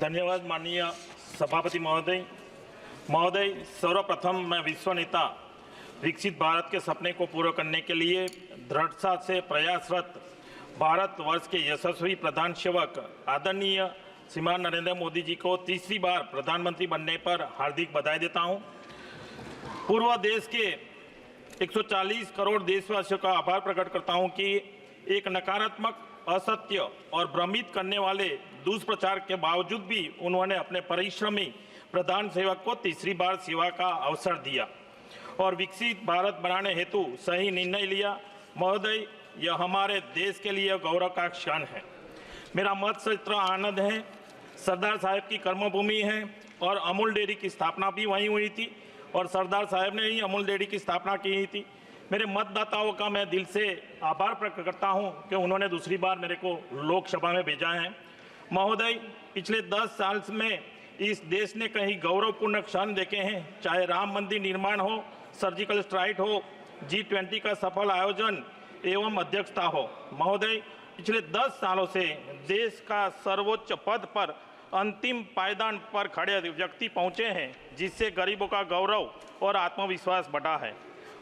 धन्यवाद माननीय सभापति महोदय। सर्वप्रथम मैं विश्व नेता विकसित भारत के सपने को पूरा करने के लिए दृढ़ता से प्रयासरत भारतवर्ष के यशस्वी प्रधान सेवक आदरणीय श्रीमान नरेंद्र मोदी जी को तीसरी बार प्रधानमंत्री बनने पर हार्दिक बधाई देता हूं। पूर्व देश के 140 करोड़ देशवासियों का आभार प्रकट करता हूं कि एक नकारात्मक, असत्य और भ्रमित करने वाले दुष्प्रचार के बावजूद भी उन्होंने अपने परिश्रमी प्रधान सेवक को तीसरी बार सेवा का अवसर दिया और विकसित भारत बनाने हेतु सही निर्णय लिया। महोदय, यह हमारे देश के लिए गौरव का क्षण है। मेरा मत क्षेत्र आनंद है, सरदार साहब की कर्मभूमि है और अमूल डेयरी की स्थापना भी वहीं हुई थी और सरदार साहब ने ही अमूल डेयरी की स्थापना की थी। मेरे मतदाताओं का मैं दिल से आभार प्रकट करता हूं कि उन्होंने दूसरी बार मेरे को लोकसभा में भेजा है। महोदय, पिछले 10 साल में इस देश ने कई गौरवपूर्ण क्षण देखे हैं, चाहे राम मंदिर निर्माण हो, सर्जिकल स्ट्राइक हो, G20 का सफल आयोजन एवं अध्यक्षता हो। महोदय, पिछले 10 सालों से देश का सर्वोच्च पद पर अंतिम पायदान पर खड़े व्यक्ति पहुंचे हैं, जिससे गरीबों का गौरव और आत्मविश्वास बढ़ा है।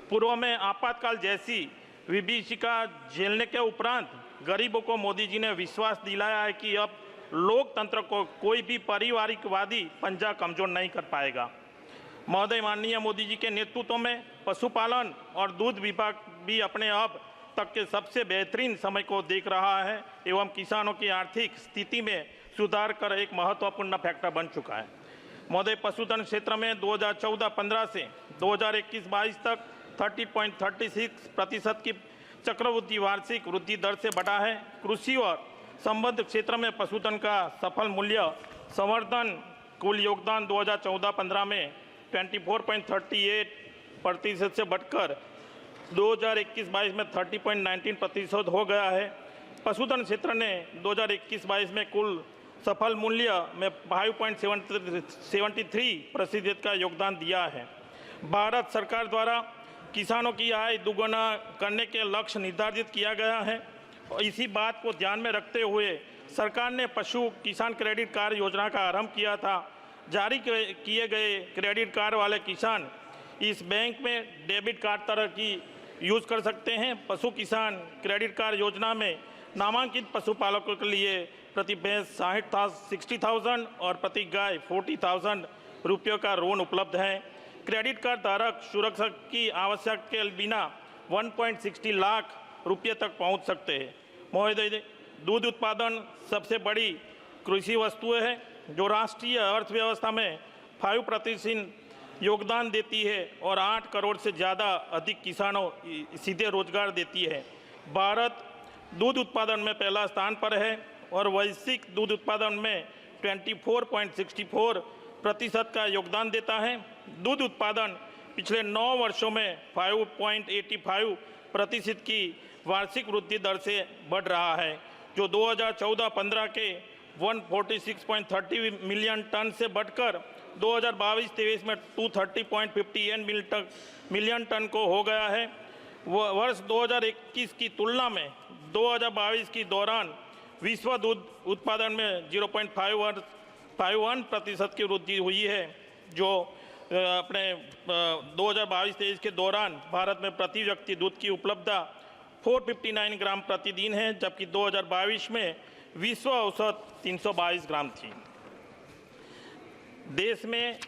पूर्व में आपातकाल जैसी विभीषिका झेलने के उपरांत गरीबों को मोदी जी ने विश्वास दिलाया है कि अब लोकतंत्र को कोई भी परिवारिकवादी पंजा कमजोर नहीं कर पाएगा। महोदय, माननीय मोदी जी के नेतृत्व में पशुपालन और दूध विभाग भी अपने अब तक के सबसे बेहतरीन समय को देख रहा है एवं किसानों की आर्थिक स्थिति में सुधार कर एक महत्वपूर्ण फैक्टर बन चुका है। महोदय, पशुधन क्षेत्र में 2014-15 से 2021-22 तक 30.36% की चक्रवृद्धि वार्षिक वृद्धि दर से बढ़ा है। कृषि और संबद्ध क्षेत्र में पशुधन का सफल मूल्य संवर्धन कुल योगदान 2014-15 में 24.38% से बढ़कर 2021-22 में 30.19% हो गया है। पशुधन क्षेत्र ने 2021-22 में कुल सफल मूल्य में 5.73% का योगदान दिया है। भारत सरकार द्वारा किसानों की आय दुगुना करने के लक्ष्य निर्धारित किया गया है और इसी बात को ध्यान में रखते हुए सरकार ने पशु किसान क्रेडिट कार्ड योजना का आरंभ किया था। जारी किए गए क्रेडिट कार्ड वाले किसान इस बैंक में डेबिट कार्ड तरह की यूज़ कर सकते हैं। पशु किसान क्रेडिट कार्ड योजना में नामांकित पशुपालकों के लिए प्रति भैंस 60,000 और प्रति गाय 40,000 रुपयों का ऋण उपलब्ध है। क्रेडिट कार्ड धारक सुरक्षा की आवश्यकता के बिना 1.60 लाख रुपये तक पहुंच सकते हैं। महोदय, दूध उत्पादन सबसे बड़ी कृषि वस्तु है जो राष्ट्रीय अर्थव्यवस्था में 5% योगदान देती है और 8 करोड़ से ज़्यादा अधिक किसानों सीधे रोजगार देती है। भारत दूध उत्पादन में पहला स्थान पर है और वैश्विक दूध उत्पादन में 24.64% का योगदान देता है। दूध उत्पादन पिछले 9 वर्षों में 5.85% की वार्षिक वृद्धि दर से बढ़ रहा है, जो 2014-15 के 146.30 मिलियन टन से बढ़कर 2022-23 में 230.58 मिलियन टन को हो गया है। वर्ष 2021 की तुलना में 2022 के दौरान विश्व दूध उत्पादन में 0.51% की वृद्धि हुई है, जो अपने 2022-23 के दौरान भारत में प्रति व्यक्ति दूध की उपलब्धता 459 ग्राम प्रतिदिन है, जबकि 2022 में विश्व औसत 322 ग्राम थी। देश में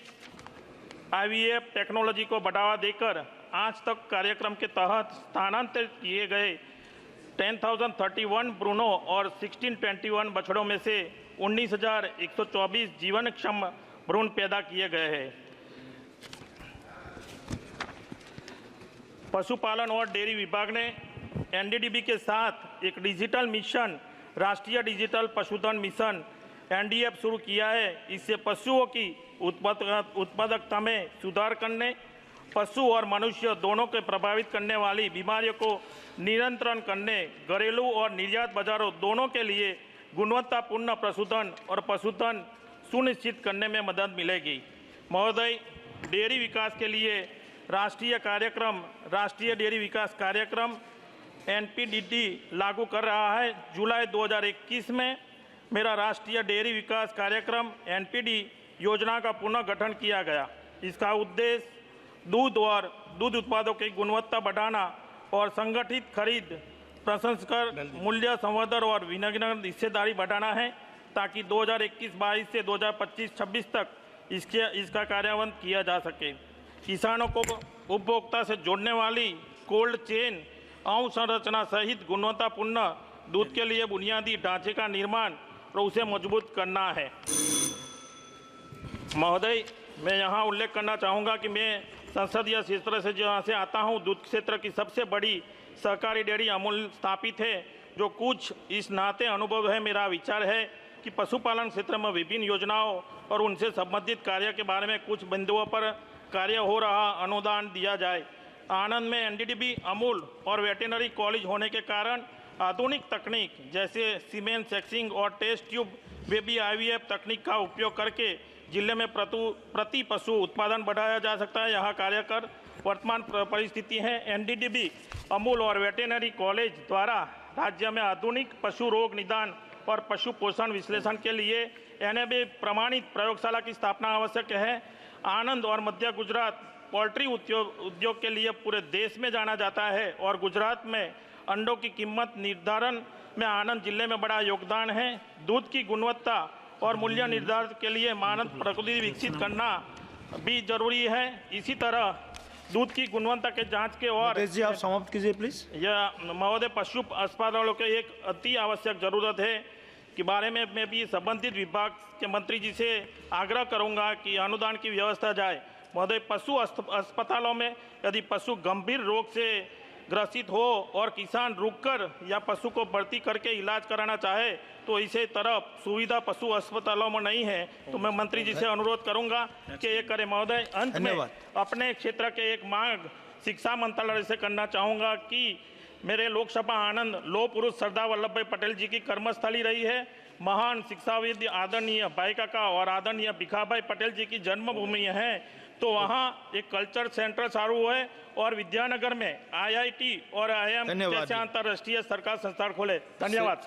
IVF टेक्नोलॉजी को बढ़ावा देकर आज तक कार्यक्रम के तहत स्थानांतरित किए गए 10,031 भ्रूणों और 1621 बछड़ों में से 19,124 जीवनक्षम भ्रूण पैदा किए गए हैं। पशुपालन और डेयरी विभाग ने NDDB के साथ एक डिजिटल मिशन, राष्ट्रीय डिजिटल पशुधन मिशन NDF शुरू किया है। इससे पशुओं की उत्पादकता में सुधार करने, पशु और मनुष्य दोनों को प्रभावित करने वाली बीमारियों को नियंत्रण करने, घरेलू और निर्यात बाजारों दोनों के लिए गुणवत्तापूर्ण पशुधन और पशुधन सुनिश्चित करने में मदद मिलेगी। महोदय, डेयरी विकास के लिए राष्ट्रीय डेयरी विकास कार्यक्रम NPDD लागू कर रहा है। जुलाई 2021 में मेरा राष्ट्रीय डेयरी विकास कार्यक्रम एनपीडी योजना का पुनः गठन किया गया। इसका उद्देश्य दूध और दूध उत्पादों की गुणवत्ता बढ़ाना और संगठित खरीद, प्रसंस्करण, मूल्य संवर्धन और विनिर्माण हिस्सेदारी बढ़ाना है, ताकि 2021-22 से 2025-26 तक इसका कार्यान्वयन किया जा सके। किसानों को उपभोक्ता से जोड़ने वाली कोल्ड चेन अवसंरचना सहित गुणवत्तापूर्ण दूध के लिए बुनियादी ढांचे का निर्माण और उसे मजबूत करना है। महोदय, मैं यहाँ उल्लेख करना चाहूँगा कि मैं संसदीय क्षेत्र से जहाँ से आता हूँ, दूध क्षेत्र की सबसे बड़ी सहकारी डेयरी अमूल स्थापित है। जो कुछ इस नाते अनुभव है, मेरा विचार है कि पशुपालन क्षेत्र में विभिन्न योजनाओं और उनसे संबंधित कार्य के बारे में कुछ बिंदुओं पर कार्य हो रहा अनुदान दिया जाए। आनंद में एनडीडीबी, अमूल और वेटेनरी कॉलेज होने के कारण आधुनिक तकनीक जैसे सीमेन सेक्सिंग और टेस्ट ट्यूब बेबी आईवीएफ तकनीक का उपयोग करके जिले में प्रति पशु उत्पादन बढ़ाया जा सकता है। यहाँ कार्य कर वर्तमान परिस्थिति है। एनडीडीबी, अमूल और वेटेनरी कॉलेज द्वारा राज्य में आधुनिक पशु रोग निदान और पशु पोषण विश्लेषण के लिए एनएबी प्रमाणित प्रयोगशाला की स्थापना आवश्यक है। आनंद और मध्य गुजरात पोल्ट्री उद्योग के लिए पूरे देश में जाना जाता है और गुजरात में अंडों की कीमत निर्धारण में आनंद जिले में बड़ा योगदान है। दूध की गुणवत्ता और मूल्य निर्धारण के लिए मानक प्रकृति विकसित करना भी जरूरी है। इसी तरह दूध की गुणवत्ता के जांच के और जी आप समाप्त कीजिए प्लीज। यह महोदय पशु अस्पतालों के एक अति आवश्यक जरूरत है के बारे में मैं भी संबंधित विभाग के मंत्री जी से आग्रह करूंगा कि अनुदान की व्यवस्था जाए। महोदय, पशु अस्पतालों में यदि पशु गंभीर रोग से ग्रसित हो और किसान रुककर या पशु को भर्ती करके इलाज कराना चाहे तो इसे तरफ सुविधा पशु अस्पतालों में नहीं है, तो मैं मंत्री जी से अनुरोध करूंगा कि ये करें। महोदय, अंत में अपने क्षेत्र के एक मांग शिक्षा मंत्रालय से करना चाहूँगा कि मेरे लोकसभा आनंद लौह पुरुष सरदार वल्लभ भाई पटेल जी की कर्मस्थली रही है। महान शिक्षाविद आदरणीय भाई काका और आदरणीय भिखाभाई पटेल जी की जन्मभूमि है, तो वहाँ एक कल्चर सेंटर चालू है और विद्यानगर में आईआईटी और आईआईएम जैसे अंतर्राष्ट्रीय सरकार संस्थान खोले। धन्यवाद सर।